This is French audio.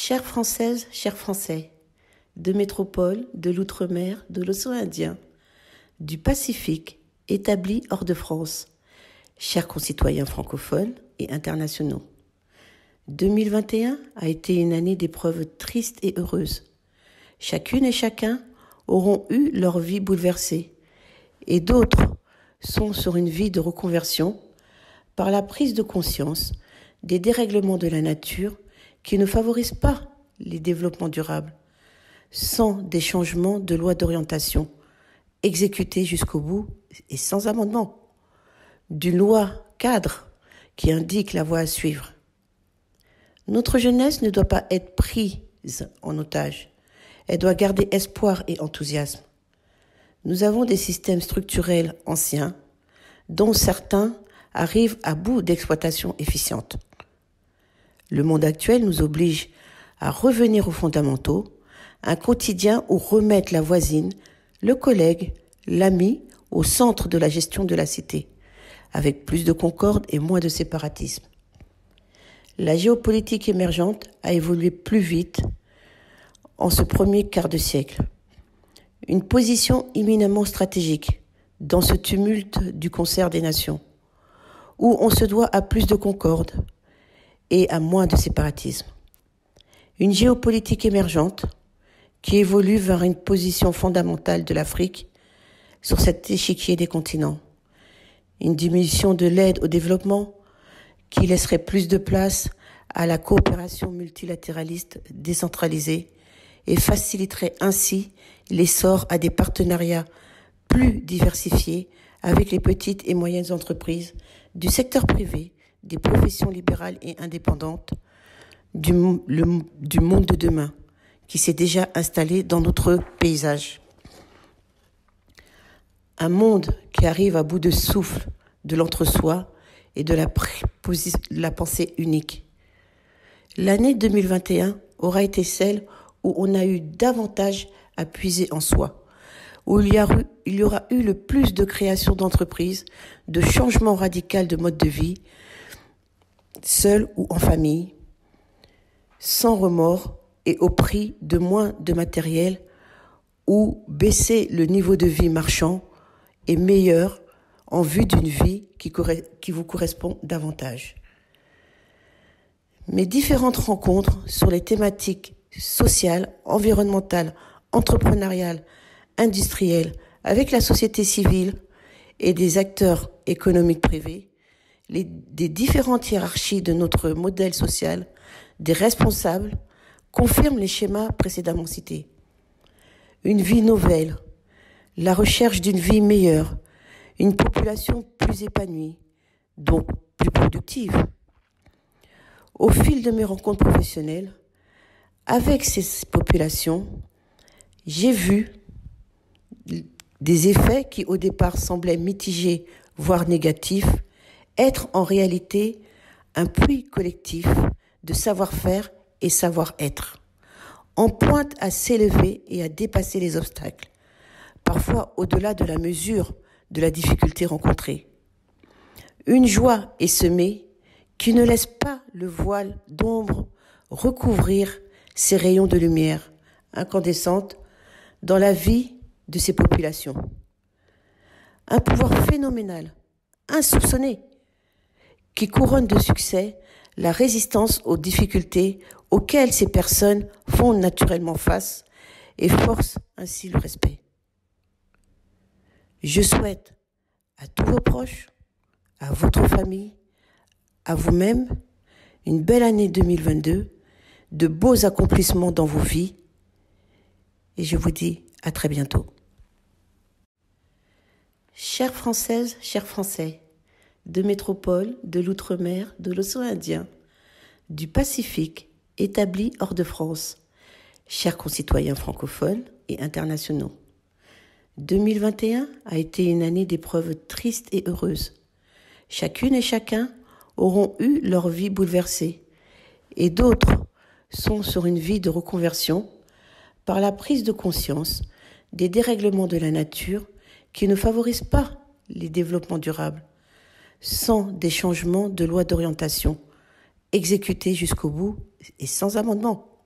Chères Françaises, chers Français, de métropole, de l'outre-mer, de l'océan Indien, du Pacifique, établis hors de France, chers concitoyens francophones et internationaux. 2021 a été une année d'épreuves tristes et heureuses. Chacune et chacun auront eu leur vie bouleversée et d'autres sont sur une vie de reconversion par la prise de conscience des dérèglements de la nature qui ne favorisent pas les développements durables, sans des changements de loi d'orientation exécutés jusqu'au bout et sans amendement, d'une loi cadre qui indique la voie à suivre. Notre jeunesse ne doit pas être prise en otage. Elle doit garder espoir et enthousiasme. Nous avons des systèmes structurels anciens, dont certains arrivent à bout d'exploitation efficiente. Le monde actuel nous oblige à revenir aux fondamentaux, un quotidien où remettre la voisine, le collègue, l'ami au centre de la gestion de la cité, avec plus de concorde et moins de séparatisme. La géopolitique émergente a évolué plus vite en ce premier quart de siècle. Une position éminemment stratégique dans ce tumulte du concert des nations, où on se doit à plus de concorde et à moins de séparatisme. Une géopolitique émergente qui évolue vers une position fondamentale de l'Afrique sur cet échiquier des continents. Une diminution de l'aide au développement qui laisserait plus de place à la coopération multilatéraliste décentralisée et faciliterait ainsi l'essor à des partenariats plus diversifiés avec les petites et moyennes entreprises du secteur privé, des professions libérales et indépendantes, du monde de demain qui s'est déjà installé dans notre paysage. Un monde qui arrive à bout de souffle de l'entre-soi et de la pensée unique. L'année 2021 aura été celle où on a eu davantage à puiser en soi, où il y aura eu le plus de création d'entreprises, de changements radicaux de mode de vie, seul ou en famille, sans remords et au prix de moins de matériel, ou baisser le niveau de vie marchand est meilleur en vue d'une vie qui vous correspond davantage. Mes différentes rencontres sur les thématiques sociales, environnementales, entrepreneuriales, industrielles, avec la société civile et des acteurs économiques privés, des différentes hiérarchies de notre modèle social, des responsables, confirment les schémas précédemment cités. Une vie nouvelle, la recherche d'une vie meilleure, une population plus épanouie, donc plus productive. Au fil de mes rencontres professionnelles, avec ces populations, j'ai vu des effets qui au départ semblaient mitigés, voire négatifs, être en réalité un puits collectif de savoir-faire et savoir-être, en pointe à s'élever et à dépasser les obstacles, parfois au-delà de la mesure de la difficulté rencontrée. Une joie est semée qui ne laisse pas le voile d'ombre recouvrir ces rayons de lumière incandescente dans la vie de ces populations. Un pouvoir phénoménal, insoupçonné, qui couronne de succès la résistance aux difficultés auxquelles ces personnes font naturellement face et forcent ainsi le respect. Je souhaite à tous vos proches, à votre famille, à vous-même, une belle année 2022, de beaux accomplissements dans vos vies, et je vous dis à très bientôt. Chères Françaises, chers Français, de métropole, de l'outre-mer, de l'océan Indien, du Pacifique, établis hors de France, chers concitoyens francophones et internationaux. 2021 a été une année d'épreuves tristes et heureuses. Chacune et chacun auront eu leur vie bouleversée et d'autres sont sur une vie de reconversion par la prise de conscience des dérèglements de la nature qui ne favorisent pas les développements durables, sans des changements de loi d'orientation exécutés jusqu'au bout et sans amendement.